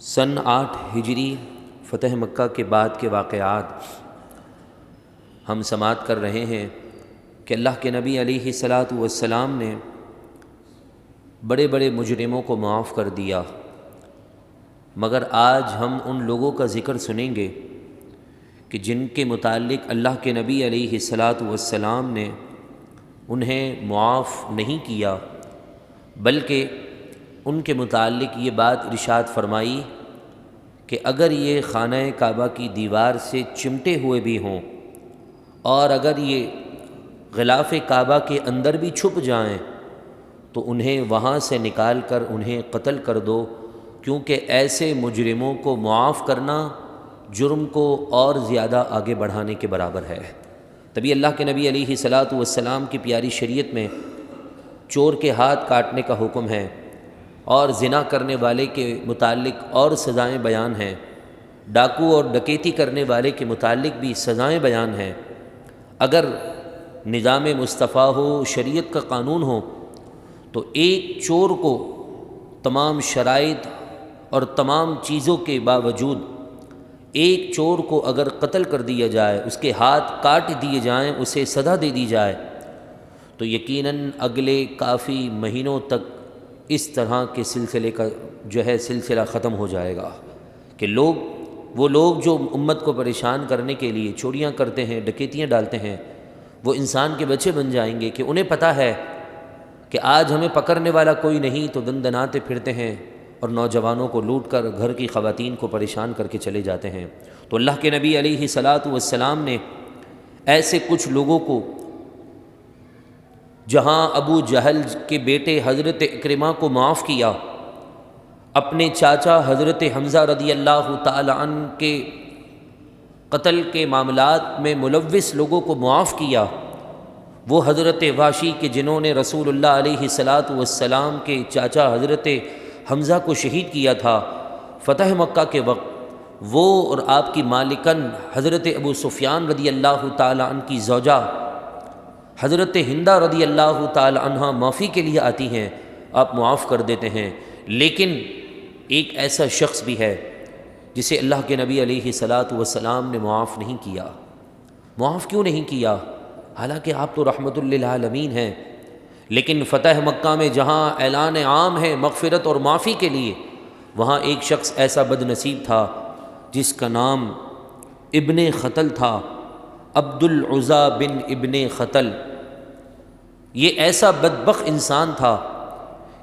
سن 8 ہجری فتح مکہ کے بعد کے واقعات ہم سماعت کر رہے ہیں کہ اللہ کے نبی علیہ الصلاۃ والسلام نے بڑے بڑے مجرموں کو معاف کر دیا، مگر آج ہم ان لوگوں کا ذکر سنیں گے کہ جن کے متعلق اللہ کے نبی علیہ الصلاۃ والسلام نے انہیں معاف نہیں کیا، بلکہ ان کے متعلق یہ بات ارشاد فرمائی کہ اگر یہ خانہ کعبہ کی دیوار سے چمٹے ہوئے بھی ہوں اور اگر یہ غلاف کعبہ کے اندر بھی چھپ جائیں تو انہیں وہاں سے نکال کر انہیں قتل کر دو، کیونکہ ایسے مجرموں کو معاف کرنا جرم کو اور زیادہ آگے بڑھانے کے برابر ہے۔ تبھی اللہ کے نبی علیہ الصلاۃ والسلام کی پیاری شریعت میں چور کے ہاتھ کاٹنے کا حکم ہے اور زنا کرنے والے کے متعلق اور سزائیں بیان ہیں، ڈاکو اور ڈکیتی کرنے والے کے متعلق بھی سزائیں بیان ہیں۔ اگر نظام مصطفیٰ ہو، شریعت کا قانون ہو، تو ایک چور کو تمام شرائط اور تمام چیزوں کے باوجود ایک چور کو اگر قتل کر دیا جائے، اس کے ہاتھ کاٹ دیے جائیں، اسے سزا دے دی جائے، تو یقیناً اگلے کافی مہینوں تک اس طرح کے سلسلے کا سلسلہ ختم ہو جائے گا کہ وہ لوگ جو امت کو پریشان کرنے کے لیے چوریاں کرتے ہیں، ڈکیتیاں ڈالتے ہیں، وہ انسان کے بچے بن جائیں گے کہ انہیں پتہ ہے کہ آج ہمیں پکڑنے والا کوئی نہیں، تو دندناتے پھرتے ہیں اور نوجوانوں کو لوٹ کر گھر کی خواتین کو پریشان کر کے چلے جاتے ہیں۔ تو اللہ کے نبی علیہ الصلاۃ والسلام نے ایسے کچھ لوگوں کو، جہاں ابو جہل کے بیٹے حضرت اکرمہ کو معاف کیا، اپنے چاچا حضرت حمزہ رضی اللہ تعالی عنہ کے قتل کے معاملات میں ملوث لوگوں کو معاف کیا، وہ حضرت وحشی کے جنہوں نے رسول اللہ علیہ الصلاۃ والسلام کے چاچا حضرت حمزہ کو شہید کیا تھا فتح مکہ کے وقت، وہ اور آپ کی مالکن حضرت ابو سفیان رضی اللہ تعالی عنہ کی زوجہ حضرت ہندہ رضی اللہ تعالی عنہ معافی کے لیے آتی ہیں، آپ معاف کر دیتے ہیں۔ لیکن ایک ایسا شخص بھی ہے جسے اللہ کے نبی علیہ الصلاۃ والسلام نے معاف نہیں کیا۔ معاف کیوں نہیں کیا؟ حالانکہ آپ تو رحمت للعالمین ہیں، لیکن فتح مکہ میں جہاں اعلان عام ہے مغفرت اور معافی کے لیے، وہاں ایک شخص ایسا بد نصیب تھا جس کا نام ابن خطل تھا، عبد العزیٰ بن ابن خطل۔ یہ ایسا بدبخت انسان تھا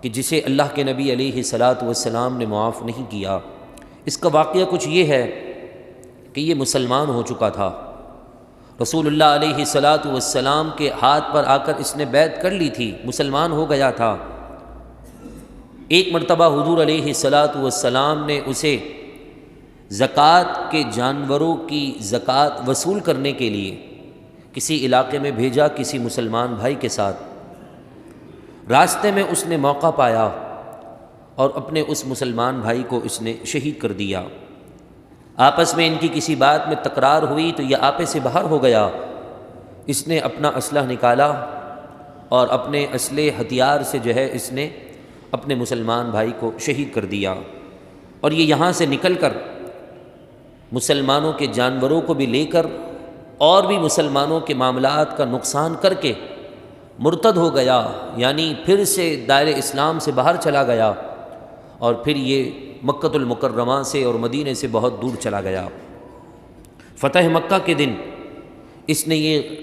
کہ جسے اللہ کے نبی علیہ الصلاۃ والسلام نے معاف نہیں کیا۔ اس کا واقعہ کچھ یہ ہے کہ یہ مسلمان ہو چکا تھا، رسول اللہ علیہ الصلاۃ والسلام کے ہاتھ پر آ کر اس نے بیعت کر لی تھی، مسلمان ہو گیا تھا۔ ایک مرتبہ حضور علیہ الصلاۃ والسلام نے اسے زکوٰۃ کے جانوروں کی زکوٰۃ وصول کرنے کے لیے کسی علاقے میں بھیجا، کسی مسلمان بھائی کے ساتھ۔ راستے میں اس نے موقع پایا اور اپنے اس مسلمان بھائی کو اس نے شہید کر دیا۔ آپس میں ان کی کسی بات میں تکرار ہوئی تو یہ آپے سے باہر ہو گیا، اس نے اپنا اسلحہ نکالا اور اپنے اسلحے ہتھیار سے اس نے اپنے مسلمان بھائی کو شہید کر دیا، اور یہ یہاں سے نکل کر مسلمانوں کے جانوروں کو بھی لے کر اور بھی مسلمانوں کے معاملات کا نقصان کر کے مرتد ہو گیا، یعنی پھر سے دائرہ اسلام سے باہر چلا گیا، اور پھر یہ مکۃ المکرمہ سے اور مدینے سے بہت دور چلا گیا۔ فتح مکہ کے دن اس نے یہ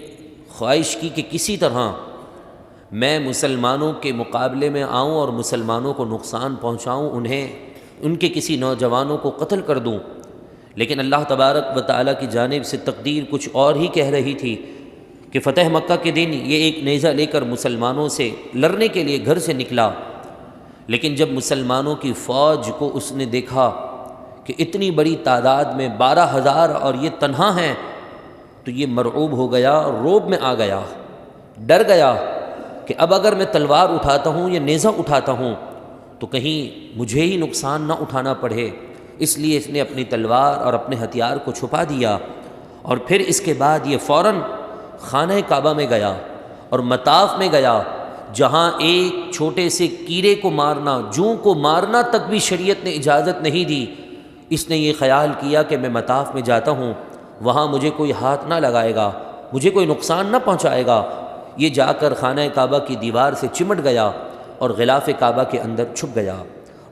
خواہش کی کہ کسی طرح میں مسلمانوں کے مقابلے میں آؤں اور مسلمانوں کو نقصان پہنچاؤں، ان کے کسی نوجوانوں کو قتل کر دوں، لیکن اللہ تبارک و تعالیٰ کی جانب سے تقدیر کچھ اور ہی کہہ رہی تھی کہ فتح مکہ کے دن یہ ایک نیزہ لے کر مسلمانوں سے لڑنے کے لیے گھر سے نکلا، لیکن جب مسلمانوں کی فوج کو اس نے دیکھا کہ اتنی بڑی تعداد میں 12,000 اور یہ تنہا ہیں، تو یہ مرعوب ہو گیا، رعب میں آ گیا، ڈر گیا کہ اب اگر میں تلوار اٹھاتا ہوں یا نیزہ اٹھاتا ہوں تو کہیں مجھے ہی نقصان نہ اٹھانا پڑے، اس لیے اس نے اپنی تلوار اور اپنے ہتھیار کو چھپا دیا، اور پھر اس کے بعد یہ فوراً خانہ کعبہ میں گیا اور مطاف میں گیا، جہاں ایک چھوٹے سے کیڑے کو مارنا، جوں کو مارنا تک بھی شریعت نے اجازت نہیں دی، اس نے یہ خیال کیا کہ میں مطاف میں جاتا ہوں، وہاں مجھے کوئی ہاتھ نہ لگائے گا، مجھے کوئی نقصان نہ پہنچائے گا۔ یہ جا کر خانہ کعبہ کی دیوار سے چمٹ گیا اور غلاف کعبہ کے اندر چھپ گیا۔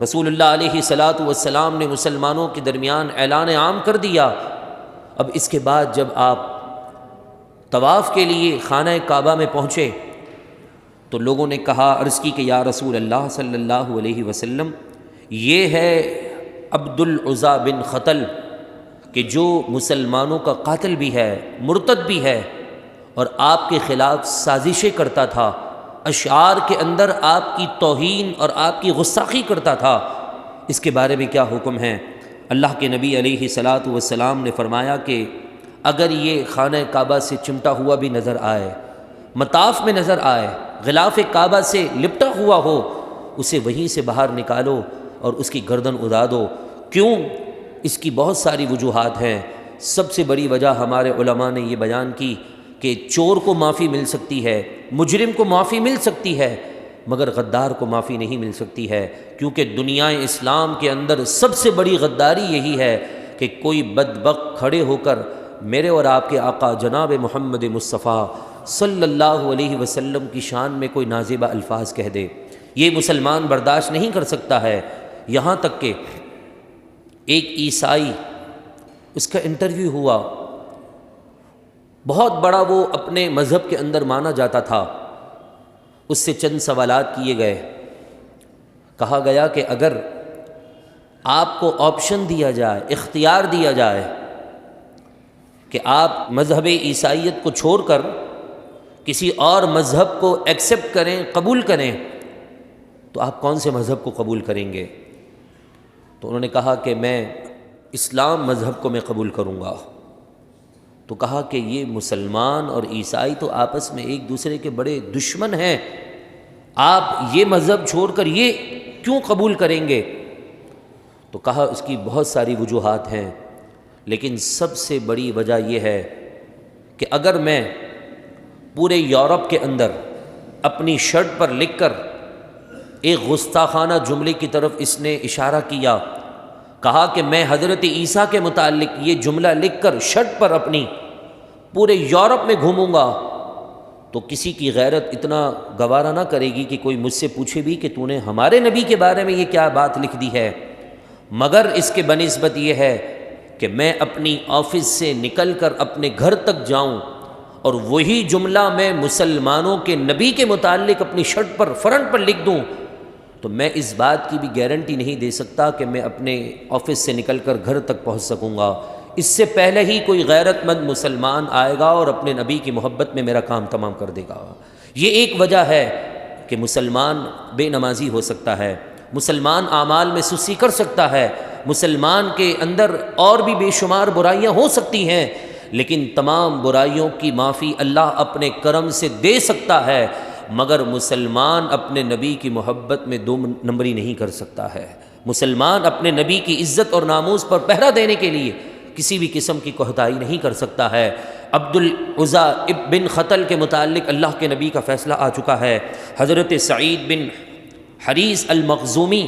رسول اللہ علیہ الصلاۃ والسلام نے مسلمانوں کے درمیان اعلان عام کر دیا۔ اب اس کے بعد جب آپ طواف کے لیے خانہ کعبہ میں پہنچے تو لوگوں نے کہا، عرض کی کہ یا رسول اللہ صلی اللہ علیہ وسلم، یہ ہے عبد العزیٰ بن خطل کہ جو مسلمانوں کا قاتل بھی ہے، مرتد بھی ہے، اور آپ کے خلاف سازشیں کرتا تھا، اشعار کے اندر آپ کی توہین اور آپ کی گستاخی کرتا تھا، اس کے بارے میں کیا حکم ہے؟ اللہ کے نبی علیہ الصلاۃ والسلام نے فرمایا کہ اگر یہ خانہ کعبہ سے چمٹا ہوا بھی نظر آئے، مطاف میں نظر آئے، غلاف کعبہ سے لپٹا ہوا ہو، اسے وہیں سے باہر نکالو اور اس کی گردن اڑا دو۔ کیوں؟ اس کی بہت ساری وجوہات ہیں۔ سب سے بڑی وجہ ہمارے علماء نے یہ بیان کی کہ چور کو معافی مل سکتی ہے، مجرم کو معافی مل سکتی ہے، مگر غدار کو معافی نہیں مل سکتی ہے، کیونکہ دنیا اسلام کے اندر سب سے بڑی غداری یہی ہے کہ کوئی بدبخت کھڑے ہو کر میرے اور آپ کے آقا جناب محمد مصطفیٰ صلی اللہ علیہ وسلم کی شان میں کوئی نازیبہ الفاظ کہہ دے۔ یہ مسلمان برداشت نہیں کر سکتا ہے۔ یہاں تک کہ ایک عیسائی، اس کا انٹرویو ہوا، بہت بڑا وہ اپنے مذہب کے اندر مانا جاتا تھا، اس سے چند سوالات کیے گئے۔ کہا گیا کہ اگر آپ کو آپشن دیا جائے، اختیار دیا جائے کہ آپ مذہب عیسائیت کو چھوڑ کر کسی اور مذہب کو ایکسیپٹ کریں، قبول کریں، تو آپ کون سے مذہب کو قبول کریں گے؟ تو انہوں نے کہا کہ میں اسلام مذہب کو میں قبول کروں گا۔ تو کہا کہ یہ مسلمان اور عیسائی تو آپس میں ایک دوسرے کے بڑے دشمن ہیں، آپ یہ مذہب چھوڑ کر یہ کیوں قبول کریں گے؟ تو کہا اس کی بہت ساری وجوہات ہیں، لیکن سب سے بڑی وجہ یہ ہے کہ اگر میں پورے یورپ کے اندر اپنی شرٹ پر لکھ کر، ایک گستاخانہ جملے کی طرف اس نے اشارہ کیا، کہا کہ میں حضرت عیسیٰ کے متعلق یہ جملہ لکھ کر شرٹ پر اپنی پورے یورپ میں گھوموں گا، تو کسی کی غیرت اتنا گوارا نہ کرے گی کہ کوئی مجھ سے پوچھے بھی کہ تو نے ہمارے نبی کے بارے میں یہ کیا بات لکھ دی ہے۔ مگر اس کے بنسبت یہ ہے کہ میں اپنی آفس سے نکل کر اپنے گھر تک جاؤں اور وہی جملہ میں مسلمانوں کے نبی کے متعلق اپنی شرٹ پر، فرنٹ پر لکھ دوں، تو میں اس بات کی بھی گارنٹی نہیں دے سکتا کہ میں اپنے آفس سے نکل کر گھر تک پہنچ سکوں گا۔ اس سے پہلے ہی کوئی غیرت مند مسلمان آئے گا اور اپنے نبی کی محبت میں میرا کام تمام کر دے گا۔ یہ ایک وجہ ہے کہ مسلمان بے نمازی ہو سکتا ہے، مسلمان اعمال میں سستی کر سکتا ہے، مسلمان کے اندر اور بھی بے شمار برائیاں ہو سکتی ہیں، لیکن تمام برائیوں کی معافی اللہ اپنے کرم سے دے سکتا ہے، مگر مسلمان اپنے نبی کی محبت میں دو نمبری نہیں کر سکتا ہے۔ مسلمان اپنے نبی کی عزت اور ناموس پر پہرا دینے کے لیے کسی بھی قسم کی کوتاہی نہیں کر سکتا ہے۔ عبد العزیٰ بن خطل کے متعلق اللہ کے نبی کا فیصلہ آ چکا ہے۔ حضرت سعید بن حریث المخزومی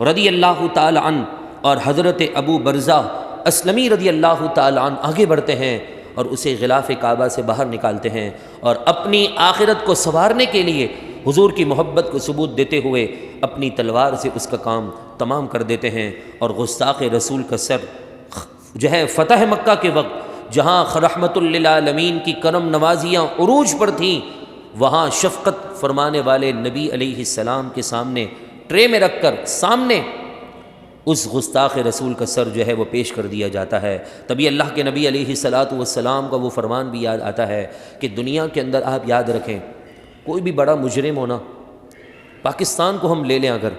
رضی اللہ تعالی عنہ اور حضرت ابو برزہ اسلمی رضی اللہ تعالی عنہ آگے بڑھتے ہیں اور اسے غلاف کعبہ سے باہر نکالتے ہیں، اور اپنی آخرت کو سنوارنے کے لیے حضور کی محبت کو ثبوت دیتے ہوئے اپنی تلوار سے اس کا کام تمام کر دیتے ہیں، اور گستاخ رسول کا سر جو ہے فتح مکہ کے وقت جہاں رحمت للعالمین کی کرم نوازیاں عروج پر تھیں، وہاں شفقت فرمانے والے نبی علیہ السلام کے سامنے ٹرے میں رکھ کر سامنے اس گستاخ رسول کا سر جو ہے وہ پیش کر دیا جاتا ہے۔ تبھی اللہ کے نبی علیہ الصلاۃ والسلام کا وہ فرمان بھی یاد آتا ہے کہ دنیا کے اندر آپ یاد رکھیں، کوئی بھی بڑا مجرم ہونا، پاکستان کو ہم لے لیں اگر،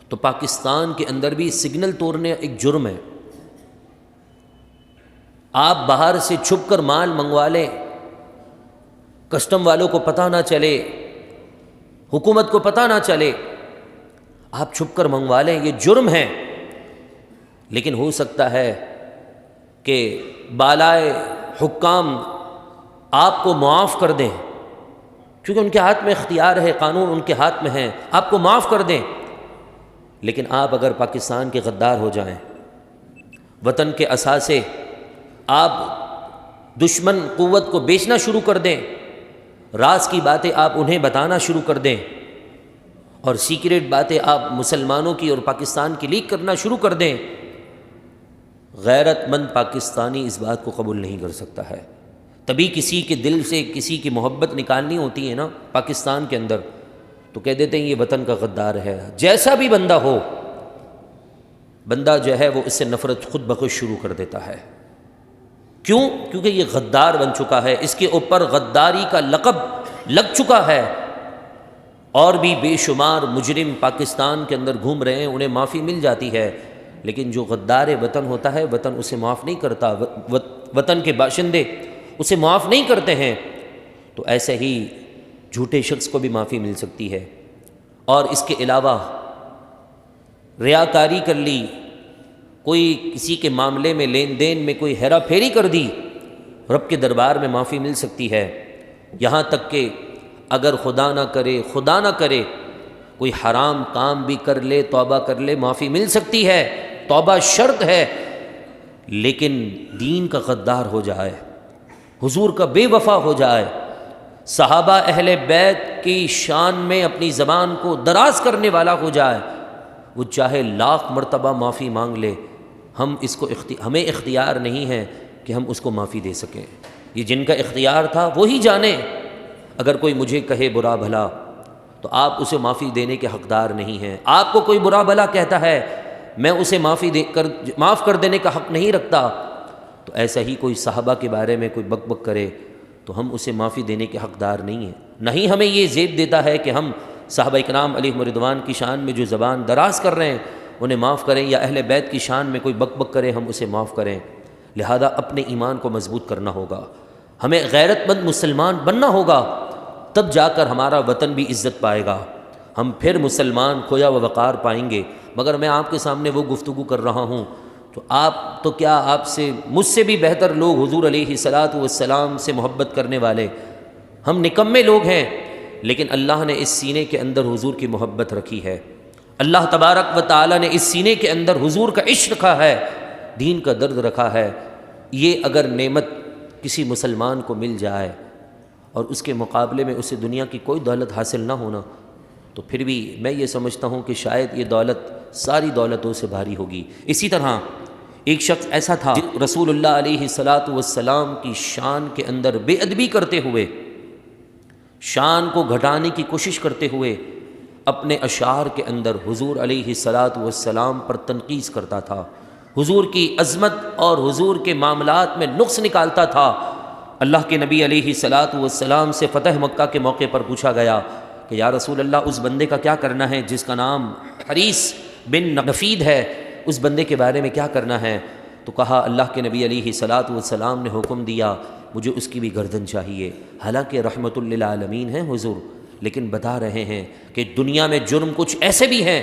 تو پاکستان کے اندر بھی سگنل توڑنے ایک جرم ہے۔ آپ باہر سے چھپ کر مال منگوا لیں، کسٹم والوں کو پتہ نہ چلے، حکومت کو پتہ نہ چلے، آپ چھپ کر منگوا لیں، یہ جرم ہے، لیکن ہو سکتا ہے کہ بالائے حکام آپ کو معاف کر دیں، کیونکہ ان کے ہاتھ میں اختیار ہے، قانون ان کے ہاتھ میں ہے، آپ کو معاف کر دیں، لیکن آپ اگر پاکستان کے غدار ہو جائیں، وطن کے اثاثے آپ دشمن قوت کو بیچنا شروع کر دیں، راز کی باتیں آپ انہیں بتانا شروع کر دیں، اور سیکریٹ باتیں آپ مسلمانوں کی اور پاکستان کی لیک کرنا شروع کر دیں، غیرت مند پاکستانی اس بات کو قبول نہیں کر سکتا ہے۔ تبھی کسی کے دل سے کسی کی محبت نکالنی ہوتی ہے نا پاکستان کے اندر، تو کہہ دیتے ہیں یہ وطن کا غدار ہے۔ جیسا بھی بندہ ہو، بندہ جو ہے وہ اس سے نفرت خود بخود شروع کر دیتا ہے۔ کیوں؟ کیونکہ یہ غدار بن چکا ہے، اس کے اوپر غداری کا لقب لگ چکا ہے، اور بھی بے شمار مجرم پاکستان کے اندر گھوم رہے ہیں، انہیں معافی مل جاتی ہے، لیکن جو غدار وطن ہوتا ہے وطن اسے معاف نہیں کرتا، وطن کے باشندے اسے معاف نہیں کرتے ہیں۔ تو ایسے ہی جھوٹے شخص کو بھی معافی مل سکتی ہے، اور اس کے علاوہ ریاکاری کر لی، کوئی کسی کے معاملے میں لین دین میں کوئی ہیرا پھیری کر دی، رب کے دربار میں معافی مل سکتی ہے۔ یہاں تک کہ اگر خدا نہ کرے کوئی حرام کام بھی کر لے، توبہ کر لے، معافی مل سکتی ہے، توبہ شرط ہے۔ لیکن دین کا غدار ہو جائے، حضور کا بے وفا ہو جائے، صحابہ اہل بیت کی شان میں اپنی زبان کو دراز کرنے والا ہو جائے، وہ چاہے لاکھ مرتبہ معافی مانگ لے، ہمیں اختیار نہیں ہے کہ ہم اس کو معافی دے سکیں۔ یہ جن کا اختیار تھا وہی جانے۔ اگر کوئی مجھے کہے برا بھلا تو آپ اسے معافی دینے کے حقدار نہیں ہیں۔ آپ کو کوئی برا بھلا کہتا ہے، میں اسے معاف کر دینے کا حق نہیں رکھتا۔ تو ایسا ہی کوئی صحابہ کے بارے میں کوئی بک بک کرے تو ہم اسے معافی دینے کے حقدار نہیں ہیں۔ نہیں ہمیں یہ زیب دیتا ہے کہ ہم صحابہ اکرام علیہم رضوان کی شان میں جو زبان دراز کر رہے ہیں انہیں معاف کریں، یا اہل بیت کی شان میں کوئی بک بک کرے ہم اسے معاف کریں۔ لہذا اپنے ایمان کو مضبوط کرنا ہوگا، ہمیں غیرت مند مسلمان بننا ہوگا، تب جا کر ہمارا وطن بھی عزت پائے گا، ہم پھر مسلمان کھویا و وقار پائیں گے۔ مگر میں آپ کے سامنے وہ گفتگو کر رہا ہوں تو آپ سے مجھ سے بھی بہتر لوگ حضور علیہ الصلاۃ والسلام سے محبت کرنے والے، ہم نکمے لوگ ہیں، لیکن اللہ نے اس سینے کے اندر حضور کی محبت رکھی ہے، اللہ تبارک و تعالی نے اس سینے کے اندر حضور کا عشق رکھا ہے، دین کا درد رکھا ہے۔ یہ اگر نعمت کسی مسلمان کو مل جائے اور اس کے مقابلے میں اسے دنیا کی کوئی دولت حاصل نہ ہونا، تو پھر بھی میں یہ سمجھتا ہوں کہ شاید یہ دولت ساری دولتوں سے بھاری ہوگی۔ اسی طرح ایک شخص ایسا تھا رسول اللہ علیہ الصلاۃ والسلام کی شان کے اندر بے ادبی کرتے ہوئے، شان کو گھٹانے کی کوشش کرتے ہوئے اپنے اشعار کے اندر حضور علیہ الصلاۃ والسلام پر تنقید کرتا تھا، حضور کی عظمت اور حضور کے معاملات میں نقص نکالتا تھا۔ اللہ کے نبی علیہ الصلاۃ والسلام سے فتح مکہ کے موقع پر پوچھا گیا کہ یا رسول اللہ اس بندے کا کیا کرنا ہے جس کا نام حریث بن نفید ہے، اس بندے کے بارے میں کیا کرنا ہے؟ تو کہا اللہ کے نبی علیہ الصلاۃ والسلام نے حکم دیا مجھے اس کی بھی گردن چاہیے، حالانکہ رحمت للعالمین ہیں حضور، لیکن بتا رہے ہیں کہ دنیا میں جرم کچھ ایسے بھی ہیں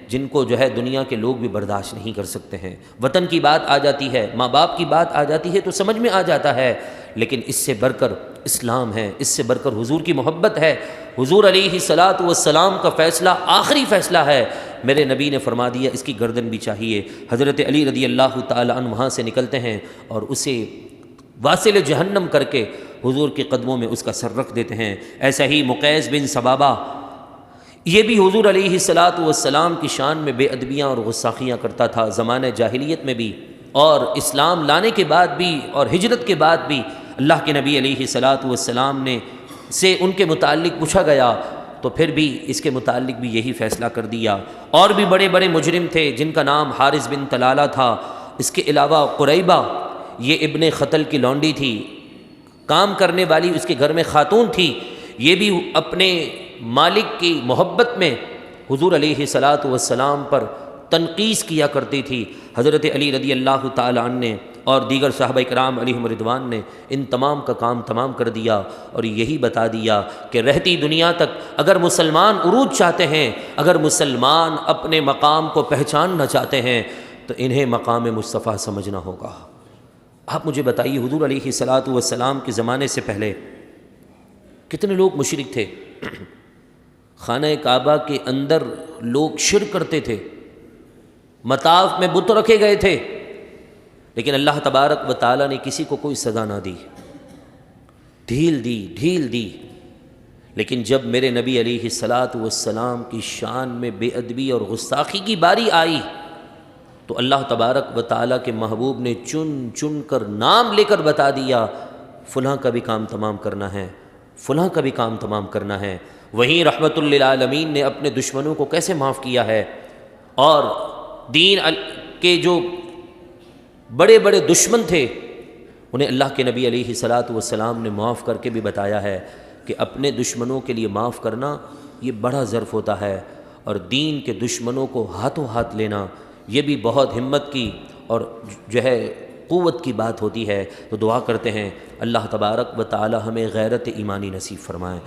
جن کو جو ہے دنیا کے لوگ بھی برداشت نہیں کر سکتے ہیں۔ وطن کی بات آ جاتی ہے، ماں باپ کی بات آ جاتی ہے تو سمجھ میں آ جاتا ہے، لیکن اس سے بڑھ کر اسلام ہے، اس سے بڑھ کر حضور کی محبت ہے، حضور علیہ الصلاۃ والسلام کا فیصلہ آخری فیصلہ ہے۔ میرے نبی نے فرما دیا اس کی گردن بھی چاہیے۔ حضرت علی رضی اللہ تعالی عنہ وہاں سے نکلتے ہیں اور اسے واصل جہنم کر کے حضور کے قدموں میں اس کا سر رکھ دیتے ہیں۔ ایسا ہی مقیس بن ثبابہ، یہ بھی حضور علیہ الصلاۃ والسلام کی شان میں بے ادبیاں اور غستاخیاں کرتا تھا، زمانہ جاہلیت میں بھی اور اسلام لانے کے بعد بھی اور ہجرت کے بعد بھی۔ اللہ کے نبی علیہ الصلاۃ والسلام نے سے ان کے متعلق پوچھا گیا تو پھر بھی اس کے متعلق بھی یہی فیصلہ کر دیا۔ اور بھی بڑے بڑے مجرم تھے جن کا نام حارث بن طلالہ تھا، اس کے علاوہ قریبہ، یہ ابن خطل کی لونڈی تھی، کام کرنے والی اس کے گھر میں خاتون تھی، یہ بھی اپنے مالک کی محبت میں حضور علیہ الصلاۃ والسلام پر تنقید کیا کرتی تھی۔ حضرت علی رضی اللہ تعالی عنہ نے اور دیگر صحابہ کرام علیہم رضوان نے ان تمام کا کام تمام کر دیا اور یہی بتا دیا کہ رہتی دنیا تک اگر مسلمان عروج چاہتے ہیں، اگر مسلمان اپنے مقام کو پہچاننا چاہتے ہیں تو انہیں مقام مصطفیٰ سمجھنا ہوگا۔ آپ مجھے بتائیے حضور علیہ الصلاۃ والسلام کے زمانے سے پہلے کتنے لوگ مشرک تھے؟ خانہ کعبہ کے اندر لوگ شرک کرتے تھے، مطاف میں بت رکھے گئے تھے، لیکن اللہ تبارک و تعالیٰ نے کسی کو کوئی سزا نہ دی، ڈھیل دی۔ لیکن جب میرے نبی علیہ الصلاۃ والسلام کی شان میں بے ادبی اور گستاخی کی باری آئی تو اللہ تبارک و تعالیٰ کے محبوب نے چن کر نام لے کر بتا دیا، فلاں کا بھی کام تمام کرنا ہے، فلاں کا بھی کام تمام کرنا ہے۔ وہیں رحمت للعالمین نے اپنے دشمنوں کو کیسے معاف کیا ہے، اور دین کے جو بڑے بڑے دشمن تھے انہیں اللہ کے نبی علیہ الصلاۃ والسلام نے معاف کر کے بھی بتایا ہے کہ اپنے دشمنوں کے لیے معاف کرنا یہ بڑا ظرف ہوتا ہے، اور دین کے دشمنوں کو ہاتھوں ہاتھ لینا یہ بھی بہت ہمت کی اور جو ہے قوت کی بات ہوتی ہے۔ تو دعا کرتے ہیں اللہ تبارک و تعالی ہمیں غیرت ایمانی نصیب فرمائے۔